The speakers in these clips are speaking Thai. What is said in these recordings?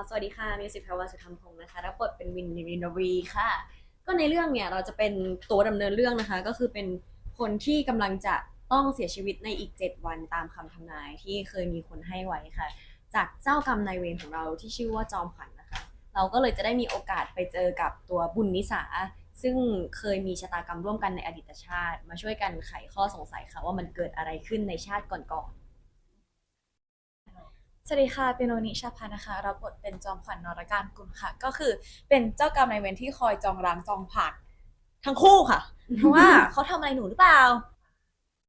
สวัสดีค่ะมิวสิกแพรวาสุธรรมพงศ์นะคะรับบทเป็นวินวีค่ะก็ในเรื่องเนี่ยเราจะเป็นตัวดำเนินเรื่องนะคะก็คือเป็นคนที่กำลังจะต้องเสียชีวิตในอีก7 วันตามคำทำนายที่เคยมีคนให้ไว้ค่ะจากเจ้ากรรมนายเวรของเราที่ชื่อว่าจอมขวัญนะคะเราก็เลยจะได้มีโอกาสไปเจอกับตัวบุญนิสาซึ่งเคยมีชะตากรรมร่วมกันในอดีตชาติมาช่วยกันไขข้อสงสัยค่ะว่ามันเกิดอะไรขึ้นในชาติก่อนสวัสดีค่ะเป็นโนนิชาพานะคะรับบทเป็นจอมขวัญนรการกุลค่ะก็คือเป็นเจ้ากรรมนายเวรที่คอยจองร้างจองผลาญทั้งคู่ค่ะเพราะว่าเขาทำอะไรหนูหรือเปล่า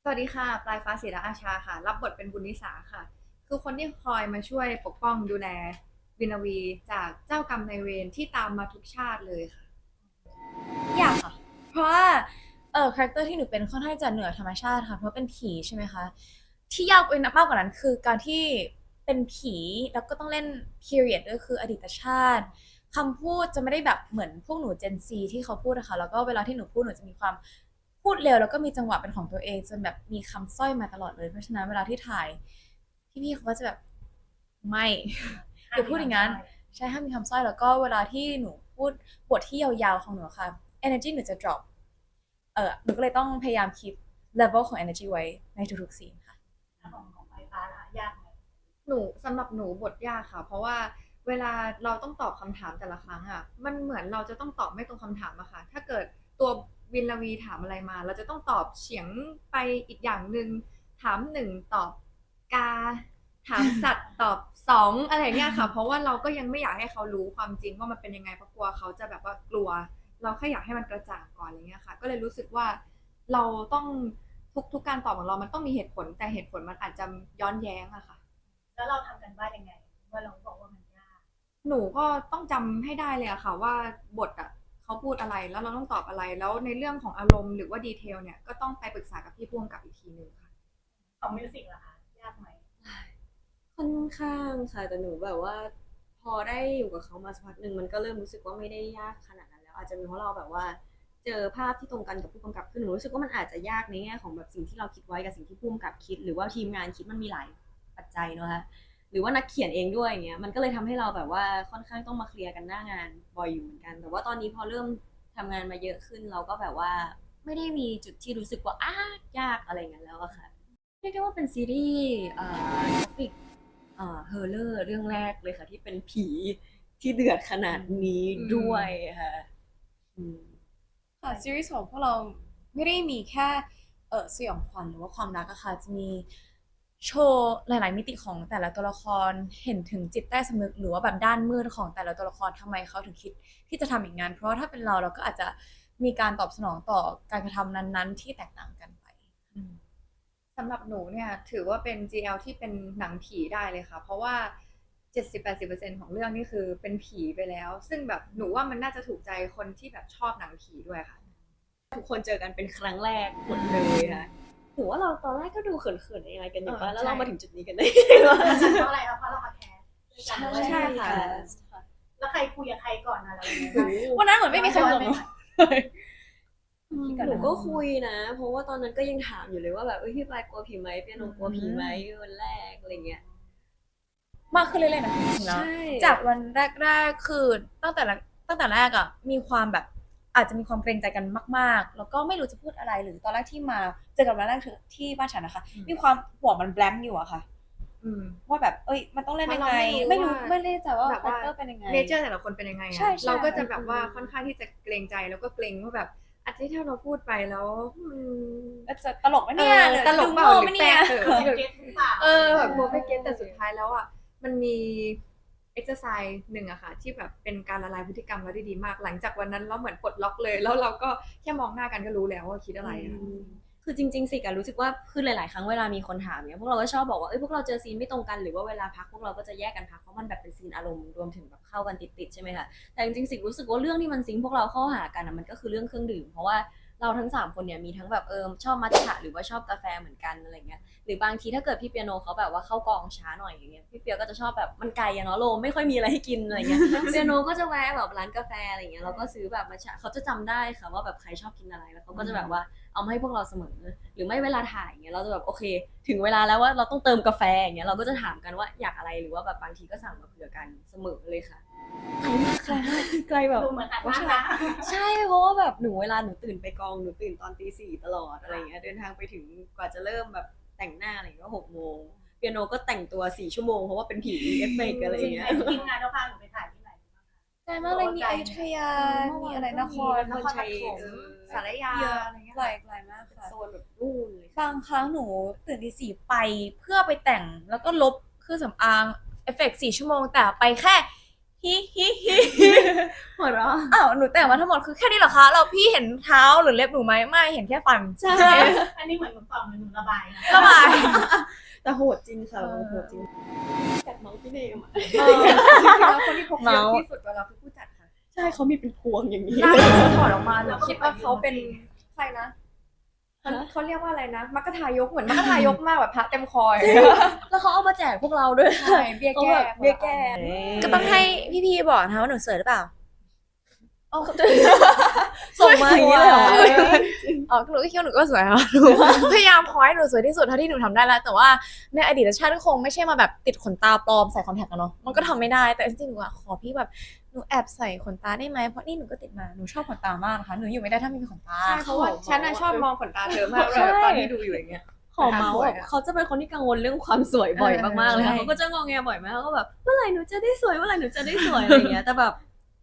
สวัสดีค่ะปลายฟ้าศิระอาชาค่ะรับบทเป็นบุญนิสาค่ะคือคนที่คอยมาช่วยปกป้องดูแลวินาวีจากเจ้ากรรมนายเวรที่ตามมาทุกชาติเลยค่ะอยากค่ะเพราะว่าคาแรคเตอร์ที่หนูเป็นค่อนข้างจะเหนือธรรมชาติค่ะเพราะเป็นผีใช่ไหมคะที่ยากไปมากกว่านั้นคือการที่เป็นผีแล้วก็ต้องเล่น period ด้วยคืออดีตชาติคำพูดจะไม่ได้แบบเหมือนพวกหนู Gen Z ที่เขาพูดนะคะแล้วก็เวลาที่หนูพูดหนูจะมีความพูดเร็วแล้วก็มีจังหวะเป็นของตัวเองจนแบบมีคำสร้อยมาตลอดเลยเพราะฉะนั้นเวลาที่ถ่ายพี่ๆเขาก็จะแบบไม่อย่าพูดอย่างนั้นใช่ห้ามมีคำสร้อยแล้วก็เวลาที่หนูพูดบทที่ยาวๆของหนูค่ะ energy หนูจะ drop หนูก็เลยต้องพยายาม keep level ของ energy ไว้ในทุกๆซีนค่ะของไฟฟ้าล่ะยากไหมหนูสำหรับหนูบทยากค่ะเพราะว่าเวลาเราต้องตอบคำถามแต่ละครั้งอ่ะมันเหมือนเราจะต้องตอบไม่ตรงคำถามอะค่ะถ้าเกิดตัววินลาวีถามอะไรมาเราจะต้องตอบเฉียงไปอีกอย่างหนึ่งถามหนึ่งตอบกาถามสัตว์ตอบสองอะไรอย่างเงี้ยค่ะเพราะว่าเราก็ยังไม่อยากให้เขารู้ความจริงว่ามันเป็นยังไงเพราะกลัวเขาจะแบบว่ากลัว เราแค่อยากให้มันกระจ่างก่อนอะไรเงี้ยค่ะก็เลยรู้สึกว่าเราต้องทุกการตอบของเรามันต้องมีเหตุผลแต่เหตุผลมันอาจจะย้อนแย้งอะค่ะแล้วเราทำกันบ้านยังไงว่าเราบอกว่ามันยากหนูก็ต้องจำให้ได้เลยอะค่ะว่าบทอะเขาพูดอะไรแล้วเราต้องตอบอะไรแล้วในเรื่องของอารมณ์หรือว่าดีเทลเนี่ยก็ต้องไปปรึกษากับพี่พ่วงกับอีกทีนึงค่ะของมิวสิกล่ะคะยากไหมค่อนข้างค่ะแต่หนูแบบว่าพอได้อยู่กับเขามาสักพักหนึ่งมันก็เริ่มรู้สึกว่าไม่ได้ยากขนาดนั้นแล้วอาจจะเป็นเพราะเราแบบว่าเจอภาพที่ตรงกันกับผู้กำกับคือหนูรู้สึกว่ามันอาจจะยากในแง่ของแบบสิ่งที่เราคิดไว้กับสิ่งที่ผู้กำกับคิดหรือว่าทีมงานคิดมันมีหลายปัจจัยเนอะคะหรือว่านักเขียนเองด้วยอย่างเงี้ยมันก็เลยทำให้เราแบบว่าค่อนข้างต้องมาเคลียร์กันหน้างานบ่อยอยู่เหมือนกันแต่ว่าตอนนี้พอเริ่มทำงานมาเยอะขึ้นเราก็แบบว่าไม่ได้มีจุดที่รู้สึกว่าอ้ายากอะไรอย่างเงี้ยแล้วอะค่ะเรียกได้ว่าเป็นซีรีส์กราฟิก เฮอร์เลอร์เรื่องแรกเลยค่ะที่เป็นผีที่เดือดขนาดนี้ด้วยค่ะอืมค่ะซีรีส์ของพวกเราไม่ได้มีแค่สยองขวัญหรือว่าความรักอะค่ะจะมีโชว์หลายๆมิติของแต่ละตัวละครเห็นถึงจิตใต้สำนึกหรือว่าแบบด้านมืดของแต่ละตัวละครทำไมเขาถึงคิดที่จะทำอย่างนั้นเพราะว่าถ้าเป็นเราเราก็อาจจะมีการตอบสนองต่อการกระทำนั้นๆที่แตกต่างกันไปสำหรับหนูเนี่ยถือว่าเป็น GL ที่เป็นหนังผีได้เลยค่ะเพราะว่า70-80%ของเรื่องนี่คือเป็นผีไปแล้วซึ่งแบบหนูว่ามันน่าจะถูกใจคนที่แบบชอบหนังผีด้วยค่ะ ทุกคนเจอกันเป็นครั้งแรกหมดเลยค่ะถือว่าเราตอนแรกก็ดูเขินๆยังไงกันอยู่ป่ะแล้วเรามาถึงจุดนี้กันได้ไงวะเพราะอะไรเพราะเราแคสด้วยกันด้วย ใช่ค่ะ แล้วใครคุยกับใครก่อนอะไรอย่างเงี้ย วันนั้นเหมือนไม่มีใครบอกหนู หนูก็คุยนะเพราะว่าตอนนั้นก็ยังถามอยู่เลยว่าแบบพี่ปลายกลัวผีไหมเปียโนกลัวผีไหมวันแรกอะไรเงี้ยมากขึ้นเรื่อยๆนะจริงๆแล้วใช่จากวันแรกๆคือตั้งแต่แรกอ่ะมีความแบบอาจจะมีความเกรงใจกันมากๆแล้วก็ไม่รู้จะพูดอะไรหรือตอนแรกที่มาเจอกันวันแรกที่บ้านฉันนะคะมีความหัวมันแบงค์อยู่อะค่ะอืมว่าแบบเอ้ยมันต้องเล่นยังไงไม่แน่ใจว่าคาแรคเตอร์เป็นยังไงเนเจอร์แต่ละคนเป็นยังไง ใช่ อะ ใช่ เราก็จะแบบว่าค่อนข้างที่จะเกรงใจแล้วก็เกรงว่าแบบอาทิตย์ที่เราพูดไปแล้วจะตลกไหมเนี่ยหรือ ตลกเปล่า โง่ ห ไหม รือแปล เนี่ย กเออ เก็ตหรือเปล่าแบบกลัวไม่เก็ตแต่สุดท้ายแล้วอ่ะมันมีเอ็กซ์ไซส์หนึ่งอะค่ะที่แบบเป็นการละลายพฤติกรรมเราได้ดีมากหลังจากวันนั้นเราเหมือนปลดล็อกเลยแล้วเราก็แค่มองหน้ากันก็รู้แล้วว่าคิดอะไรอะ คือจริงๆสิการรู้สึกว่าคือหลายๆครั้งเวลามีคนถามเนี่ยพวกเราก็ชอบบอกว่าเอ้ยพวกเราเจอซีนไม่ตรงกันหรือว่าเวลาพักพวกเราก็จะแยกกันพักเพราะมันแบบเป็นซีนอารมณ์รวมถึงแบบเข้ากันติดๆใช่ไหมคะแต่จริงๆสิรู้สึกว่าเรื่องที่มันซิงค์พวกเราเข้าหากันอะมันก็คือเรื่องเครื่องดื่มเพราะว่า เราทั้ง3คนเนี่ยมีทั้งแบบชอบมัทฉะหรือว่าชอบกาแฟเหมือนกันอะไรเงี้ยหรือบางทีถ้าเกิดพี่เปียโนเขาแบบว่าเข้ากองช้าหน่อยอย่างเงี้ยพี่เปียก็จะชอบแบบมันไกลอะเนาะโลไม่ค่อยมีอะไรให้กินอะไรเงี้ย เปียโนก็จะแวะแบบร้านกาแฟอะไรเงี้ยเราก็ซื้อแบบมัทฉะเขาจะจำได้ค่ะว่าแบบใครชอบกินอะไรแล้วเขาก็จะแบบว่าเอามาให้พวกเราเสมอหรือไม่เวลาถ่ายอย่างเงี้ยเราจะแบบโอเค ถึงเวลาแล้วว่าเราต้องเติมกาแฟอย่างเงี้ยเราก็จะถามกันว่าอยากอะไรหรือว่าแบบบางทีก็สั่งมาเผื่อกันเสมอเลยค่ะไกลมากไกลแบบ ดูเหมือนอัดมากนะ ใช่เพราะว่าแบบเวลาหนูตื่นไปกองหนูตื่นตอนตี 4ตลอดอะไรเงี้ยเดินทางไปถึงกว่าจะเริ่มแบบแต่งหน้าอะไรก็6 โมงเปียโนก็แต่งตัว4 ชั่วโมงเพราะว่าเป็นผีเอฟเฟกต์อะไร จริง เงี้ ไห ย มทีมงานเราพาหนูไปถ่ายที่ไหนบ้างคะ ไกลมากเลยมีอยุธยา มีอะไรนคร นครปฐมสารยา เยอะ อะไรเงี้ย ไกลมากค่ะ โซนแบบนู่นเลย บางครั้งหนูตื่นตี 4ไปเพื่อไปแต่งแล้วก็ลบเครื่องสำอางเอฟเฟกต์4 ชั่วโมงแต่ไปแค่ฮิฮิฮิ หัวเราะ อ้าวหนูแต่งมาทั้งหมดคือแค่นี้เหรอคะแล้วพี่เห็นเท้าหรือเล็บหนูไหมไม่เห็นแค่ฟัน ใช่ อันนี้เหมือนหนูตอบเหมือนหนูระบายนะ ระบาย แต่โหดจริงค่ะโหดจริงกัดเมาส์พี่เนมอะ จริงๆแล้วคนที่พกเยอะที่สุดเวลาคือผู้จัดค่ะ ใช่เขามีเป็นพวงอย่างนี้ หน้าถอดออกมาหนูคิดว่าเขาเป็นใครนะเขาเรียกว่าอะไรนะมัคคทายกเหมือนมัคคทายกมากแบบพระเต็มคออย่างเงี้ย แล้วเขาเอามาแจกพวกเราด้วย ใช่เบี้ยแก้ เบี้ยแก้ ก็ต้องให้พี่ๆบอกนะคะว่าหนูสวยหรือเปล่า ส่งมาอย่างนี้เลยเหรอ อ๋อหนูก็คิดว่าหนูก็สวยค่ะหนูพยายามพอยให้หนูสวยที่สุดเท่าที่หนูทำได้แล้ว แต่ว่าในอดีตชาติก็คงไม่ใช่มาแบบติดขนตาปลอมใส่คอนแทคกันเนาะมันก็ทำไม่ได้แต่จริงๆหนูอะขอพี่แบบหนูแอบใส่ขนตาได้ไหมเพราะนี่หนูก็ติดมาหนูชอบขนตามากนะคะหนูอยู่ไม่ได้ถ้าไม่มีขนตา ใช่เพราะว่าฉันน่ะชอบมองขนตาเธอมากเลยแบบตอนที่ดูอยู่อย่างเงี้ย ขอเมาส์แบบเขาจะเป็นคนที่กังวลเรื่องความสวยบ่อยมากๆเลยค่ะ ใช่ เขาก็จะงอแงบ่อยมากเขาก็แบบเมื่อไหร่หนูจะได้สวยเมื่อไหร่หนูจะได้สวยอะไรอย่างเงี้ยแต่แบบ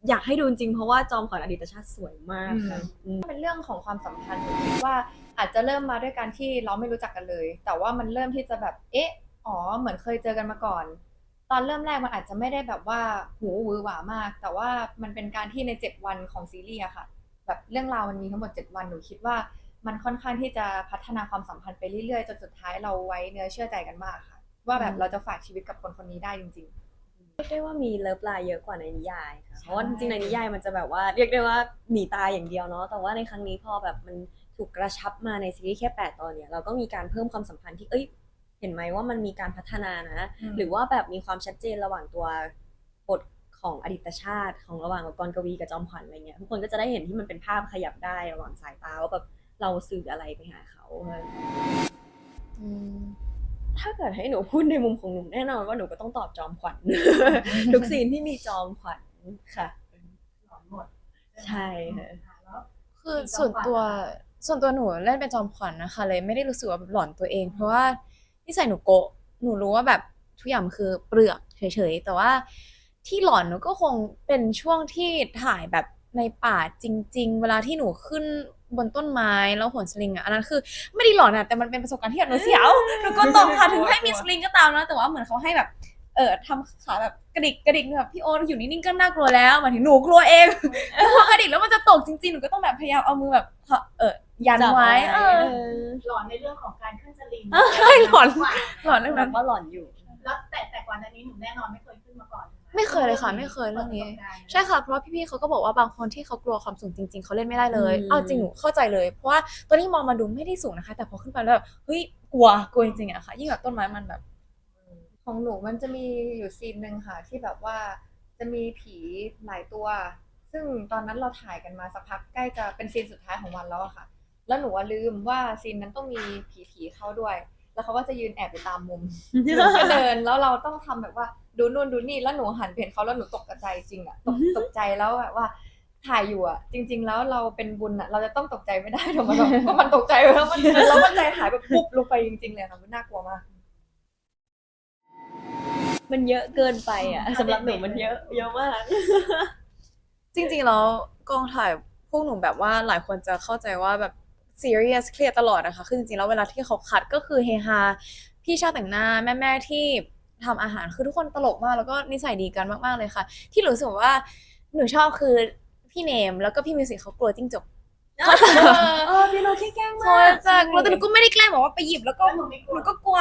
อยากให้ดูจริงเพราะว่าจอมขวัญอดีตชาติสวยมากค่ะ เป็นเรื่องของความสัมพันธ์หนูคิดว่าอาจจะเริ่มมาด้วยการที่เราไม่รู้จักกันเลย แต่ว่ามันเริ่มที่จะแบบอ๋อเหมือนเคยเจอกันมาก่อน ตอนเริ่มแรกมันอาจจะไม่ได้แบบว่าหูหวือหวามาก แต่ว่ามันเป็นการที่ใน7 วันของซีรีส์อะค่ะ แบบเรื่องราวมันมีทั้งหมด7 วันหนูคิดว่ามันค่อนข้างที่จะพัฒนาความสัมพันธ์ไปเรื่อยๆจนสุดท้ายเราไว้เนื้อเชื่อใจกันมากค่ะ ว่าแบบเราจะฝากชีวิตกับคนคนนี้ได้จริง เรียกได้ว่ามีเลิฟไลน์เยอะกว่าในนิยายค่ะ ใช่ เพราะว่าจริงๆในนิยายมันจะแบบว่าเรียกได้ว่าหนีตายอย่างเดียวเนาะแต่ว่าในครั้งนี้พอแบบมันถูกกระชับมาในซีรีส์แค่8 ตอนเนี่ยเราก็มีการเพิ่มความสัมพันธ์ที่เห็นไหมว่ามันมีการพัฒนานะ หรือว่าแบบมีความชัดเจนระหว่างตัวบทของอดีตชาติของระหว่างกรกวีกับจอมขวัญอะไรเงี้ยทุกคนก็จะได้เห็นที่มันเป็นภาพขยับได้ระหว่างสายตาว่าแบบเราสื่ออะไรไปหาเขา อืม ถ้าเกิดให้หนูพูดในมุมของหนูแน่นอนว่าหนูก็ต้องตอบจอมขวัญ ทุกซีนที่มีจอมขวัญค่ะ หลอนหมด ใช่ค่ะ แล้ว คือส่วนตัวหนูเล่นเป็นจอมขวัญนะคะเลยไม่ได้รู้สึกว่าแบบหลอนตัวเอง เพราะว่านิสัยหนูโกะหนูรู้ว่าแบบทุกอย่างมันคือเปลือกเฉยๆแต่ว่าที่หลอนหนูก็คงเป็นช่วงที่ถ่ายแบบในป่าจริง ๆ เวลาที่หนูขึ้นบนต้นไม้แล้วโหนสลิงอ่ะอันนั้นคือไม่ได้หลอนอ่ะแต่มันเป็นประสบการณ์ที่แบบหนูเสียวหนูก็ตกค่ะถึงให้มีสลิงก็ตามนะแต่ว่าเหมือนเขาให้แบบทำขาแบบกระดิกแบบพี่โออยู่นิ่งๆก็น่ากลัวแล้วหมายถึงหนูกลัวเอง พอกระดิกแล้วมันจะตกจริงๆ หนูก็ต้องแบบพยายามเอามือแบบยันไว้หลอนในเรื่องของการขึ้นสลิง ใช่หลอน หลอนเรื่อง แบ นั้ บ น ว่าหลอนอยู่ แล้วแต่ก่อนอันนี้หนูแน่นอนไม่เคยขึ้นมาก่อน ไม่เคยเลยค่ะไม่เคยเรื่องนี้ ใช่ค่ะ เพราะว่าพี่ๆเขาก็บอกว่าบางคนที่เขากลัวความสูงจริงๆ เขาเล่นไม่ได้เลย อืม เอาจริงหนูเข้าใจเลย เพราะว่าตอนที่มองมาดูไม่ได้สูงนะคะ แต่พอขึ้นไปแล้วแบบเฮ้ยกลัวจริงๆอะค่ะ ยิ่งแบบต้นไม้มันแบบ ๆ ของหนูมันจะมีอยู่ซีนหนึ่งค่ะที่แบบว่าจะมีผีหลายตัว ซึ่งตอนนั้นเราถ่ายกันมาสักพักใกล้จะเป็นซีนสุดท้ายของวันแล้วอะค่ะ แล้วหนูว่าลืมว่าซีนนั้นต้องมีผีเข้าด้วย แล้วเขาก็จะยืนแอบไปตามมุม หนูก็เดินแล้วเราต้องทำแบบว่าดูนู่นดูนี่แล้วหนูหันไปเห็นเขาแล้วหนูตกใจจริงอะตกใจแล้วแบบว่าถ่ายอยู่อะจริง ๆ แล้วเราเป็นบุญอะเราจะต้องตกใจไม่ได้ถูกไหมแบบก็มันตกใจแล้วมันใจหายแบบปุ๊บลงไปจริงๆเลยค่ะมันน่ากลัวมาก มันเยอะเกินไปอ่ะสำหรับหนูมันเยอะมาก จริงๆแล้วกองถ่ายพวกหนูแบบว่าหลายคนจะเข้าใจว่าแบบ serious เครียดตลอดนะคะคือจริงๆแล้วเวลาที่เขาคัดก็คือเฮฮาพี่ช่างแต่งหน้าแม่ๆที่ทำอาหารคือทุกคนตลกมากแล้วก็นิสัยดีกันมากๆเลยค่ะ ที่รู้สึกว่าหนูชอบคือพี่เนมแล้วก็พี่มิวสิกเขากลัวจิ้งจก พี่โนแค่แกล้ง เขา มาก จะกลัวแต่หนูก็ไม่ได้แกล้งบอกว่าไปหยิบแล้วก็ หนูไม่กลั ห ว นูก็กลัว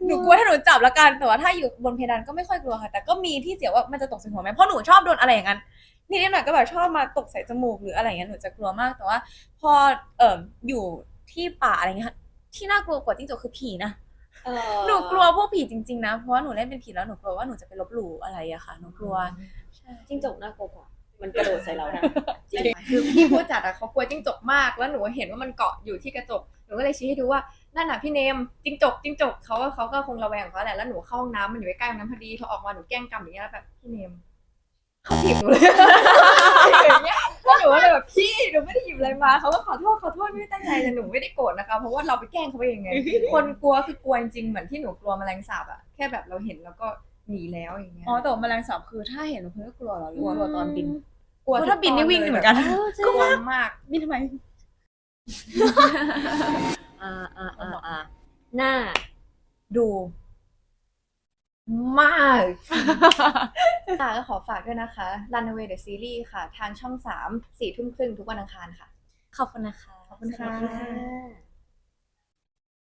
หนูกลัวถ้าหนูจับละกันแต่ว่าถ้าอยู่บนเพดานก็ไม่ค่อยกลัวค่ะแต่ก็มีที่เสียวว่ามันจะตกใส่หัวไหมเพราะหนูชอบโดนอะไรอย่างนั้นนิดหน่อยก็แบบชอบมาตกใส่จมูกหรืออะไรอย่างเงี้ยหนูจะกลัวมากแต่ว่าพออยู่ที่ป่าอะไรเงี้ยค่ะที่น่ากลัวกว่าจิ้งจกคือผีนะหนูกลัวพวกผีจริงๆนะเพราะว่าหนูเล่นเป็นผีแล้วหนูกลัวว่าหนูจะไปลบหลู่อะไรอะค่ะหนูกลัวใช่ จิ้งจกน่ากลัวกว่ามันกระโดดใส่เรานะจริง คือพี่ผู้จัดอะเขากลัวจิ้งจกมากแล้วหนูเห็นว่ามันเกาะอยู่ที่กระจกหนูก็เลยชี้ให้ดูว่านั่นน่ะพี่เนมจิ้งจกเขาก็คงระแวงของเขาแหละแล้วหนูเข้าห้องน้ำมันอยู่ใกล้ๆห้องน้ำพอดีพอออกมาหนูแกล้งกำอย่างเงี้ยแล้วแบบพี่เนมเขาถีบหนูเลยอย่างเงี้ยแล้วหนูก็เลยแบบพี่หนูไม่ได้หยิบอะไรมาเขาก็ขอโทษไม่ได้ตั้งใจแต่หนูไม่ได้โกรธนะคะเพราะว่าเราไปแกล้งเขาไปเองไงคนกลัวคือกลัวจริงๆเหมือนที่หนูกลัวแมลงสาบอะแค่แบบเราเห็นแล้วก็หนีแล้วอย่างเงี้ย อ๋อแต่ว่าแมลงสาบคือถ้าเห็นหนูก็กลัวเหรอหรือกลัวตอนบิน กลัว เพราะถ้าบินนี่วิ่งเหมือนกัน กลัวมาก บินทำไม หน้า ดู มากค่ะก็ขอฝากด้วยนะคะ Runaway the Series ค่ะ ทางช่อง 3 4 ทุ่มครึ่งทุกวันอังคารค่ะ ขอบคุณนะคะ ขอบคุณค่ะ